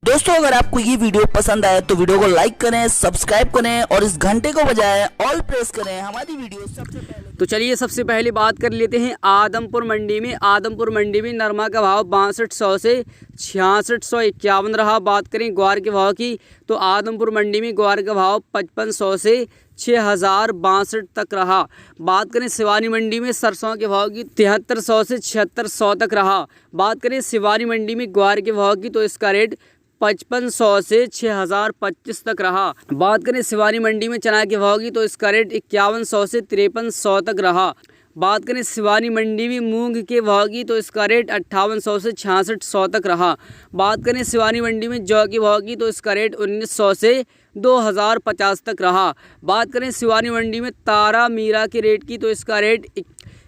दोस्तों अगर आपको ये वीडियो पसंद आए तो वीडियो को लाइक करें, सब्सक्राइब करें और इस घंटे को बजाएं ऑल प्रेस करें हमारी वीडियो सबसे पहले। तो चलिए सबसे पहले बात कर लेते हैं आदमपुर मंडी में नरमा का भाव 6200 से 6651 रहा। बात करें ग्वार के भाव की तो आदमपुर मंडी में ग्वार का भाव 5500 से 6062 तक रहा। बात करें सिवानी मंडी में सरसों के भाव की 7300 से 7600 तक रहा। बात करें सिवानी मंडी में ग्वार के भाव की तो इसका रेट 5500 से 6025 तक रहा। बात करें सिवानी मंडी में चना के भाव की तो इसका रेट 5100 से 5300 तक रहा। बात करें सिवानी मंडी में मूंग के भाव की तो इसका रेट 5800 से 6600 तक रहा। बात करें सिवानी मंडी में जौ के भाव की तो इसका रेट 1900 से 2050 तक रहा। बात करें सिवानी मंडी में तारा मीरा के रेट की तो इसका रेट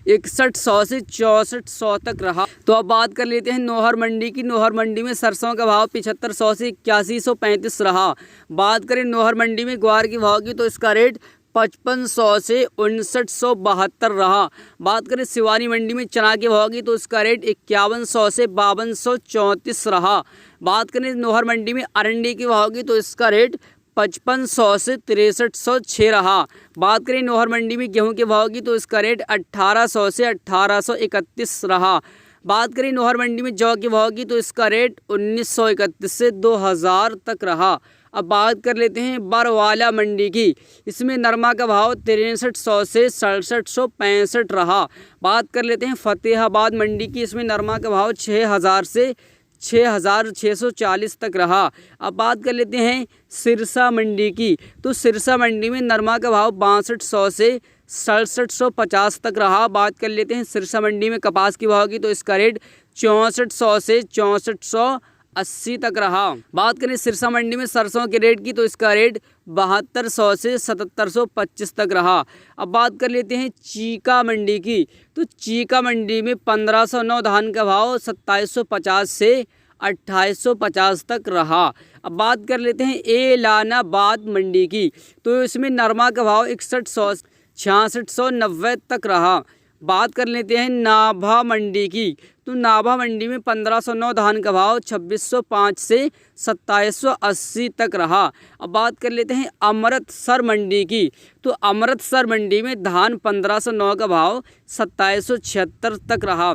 6100 से 6400 तक रहा। तो अब बात कर लेते हैं नौहर मंडी की। नौहर मंडी में सरसों का भाव 7500 से 8135 रहा। बात करें नौहर मंडी में ग्वार के भाव की तो इसका रेट 5500 से 5972 रहा। बात करें सिवानी मंडी में चना के भाव की तो इसका रेट 5100 से 5234 रहा। बात करें नौहर मंडी में अरंडी के भाव की तो इसका रेट 5500 से 6306 रहा। बात करें नौहर मंडी में गेहूं के भाव की तो इसका रेट 1800 से 1831 रहा। बात करें नौहर मंडी में जौ के भाव की तो इसका रेट 1931 से 2000 तक रहा। अब बात कर लेते हैं बरवाला मंडी की। इसमें नरमा का भाव 6300 से 6765 रहा। बात कर लेते हैं फतेहाबाद मंडी की। इसमें नरमा का भाव 6000 से 6640 तक रहा। अब बात कर लेते हैं सिरसा मंडी की। तो सिरसा मंडी में नरमा का भाव 6200 से 6750 तक रहा। बात कर लेते हैं सिरसा मंडी में कपास की भाव की तो इसका रेट 6400 से 6480 तक रहा। बात करें सिरसा मंडी में सरसों के रेट की तो इसका रेट 7200 से 7725 तक रहा। अब बात कर लेते हैं चीका मंडी की। तो चीका मंडी में 1509 धान का भाव 2750 से 2850 तक रहा। अब बात कर लेते हैं एलानाबाद मंडी की। तो इसमें नरमा का भाव 6100 से 6690 तक रहा। बात कर लेते हैं नाभा मंडी की। तो नाभा मंडी में 1509 धान का भाव 2605 से 2780 तक रहा। अब बात कर लेते हैं अमृतसर मंडी की। तो अमृतसर मंडी में धान 1509 का भाव 2776 तक रहा।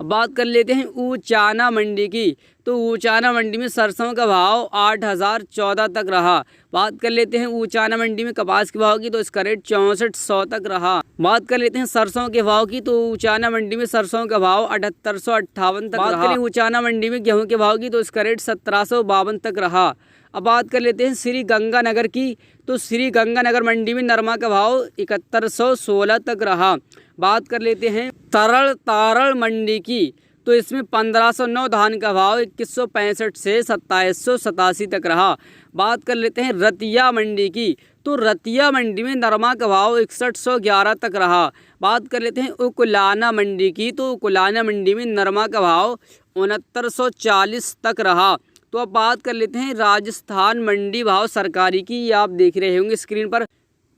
अब बात कर लेते हैं ऊचाना मंडी की। तो ऊचाना मंडी में सरसों का भाव 8014 तक रहा। बात कर लेते हैं ऊचाना मंडी में कपास के भाव की तो इसका रेट 6400 तक रहा। बात कर लेते हैं सरसों के भाव की। तो ऊचाना मंडी में सरसों का भाव 7858 तक रहा। बात करें ऊचाना मंडी में गेहूं के भाव की तो इसका रेट 1752 तक रहा। अब बात कर लेते हैं श्री गंगानगर की। तो श्री गंगानगर मंडी में नरमा का भाव 7116 तक रहा। बात कर लेते हैं तारड़ मंडी की। तो इसमें 1509 धान का भाव 2165 से 2787 तक रहा। बात कर लेते हैं रतिया मंडी की। तो रतिया मंडी में नरमा का भाव 6111 तक रहा। बात कर लेते हैं उकुलाना मंडी की। तो उकुलाना मंडी में नरमा का भाव 6940 तक रहा। तो अब बात कर लेते हैं राजस्थान मंडी भाव सरकारी की। ये आप देख रहे होंगे स्क्रीन पर।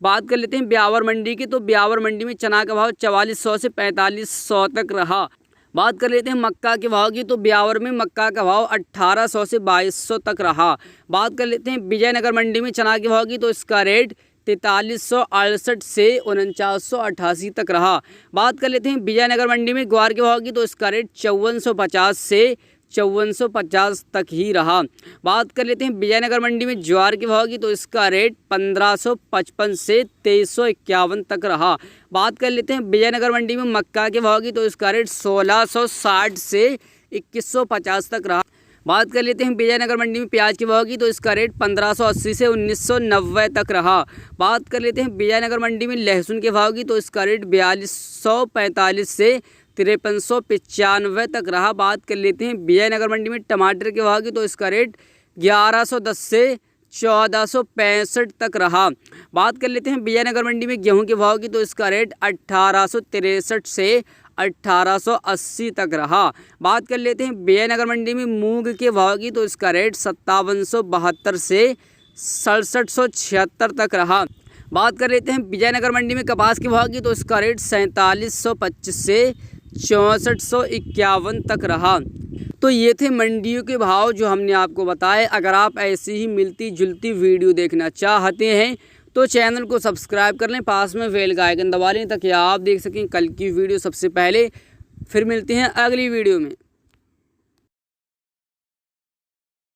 बात कर लेते हैं ब्यावर मंडी की। तो ब्यावर मंडी में चना का भाव 4400 से 4500 तक रहा। बात कर लेते हैं मक्का के भाव की। तो ब्यावर में मक्का का भाव 1800 से 2200 तक रहा। बात कर लेते हैं विजयनगर मंडी में चना के भाव की। तो इसका रेट 4368 से 4988 तक रहा। बात कर लेते हैं विजयनगर मंडी में ग्वार के भाव की। तो इसका रेट 5450 से 5450 तक ही रहा। बात कर लेते हैं विजयनगर मंडी में ज्वार के भाव की। तो इसका रेट 1555 से 2351 तक रहा। बात कर लेते हैं विजयनगर मंडी में मक्का के भाव की। तो इसका रेट 1660 से 2150 तक रहा। बात कर लेते हैं विजयनगर मंडी में प्याज के भाव की। तो इसका रेट 1580 से 1990 तक रहा। बात कर लेते हैं विजयनगर मंडी में लहसुन के भाव की। तो इसका रेट 4245 से 5395 तक रहा। बात कर लेते हैं विजयनगर मंडी में टमाटर के भाव की। तो इसका रेट 1110 से 1465 तक रहा। बात कर लेते हैं विजयनगर मंडी में गेहूं के भाव की। तो इसका रेट 1863 से 1880 तक रहा। बात कर लेते हैं विजयनगर मंडी में मूंग के भाव की। तो इसका रेट 5772 से 6776 तक रहा। बात कर लेते हैं विजयनगर मंडी में कपास के भाव की। तो इसका रेट 4725 से 6451 तक रहा। तो ये थे मंडियों के भाव जो हमने आपको बताए। अगर आप ऐसी ही मिलती जुलती वीडियो देखना चाहते हैं तो चैनल को सब्सक्राइब कर लें, पास में बेल का आइकन दबा लें ताकि आप देख सकें कल की वीडियो सबसे पहले। फिर मिलते हैं अगली वीडियो में।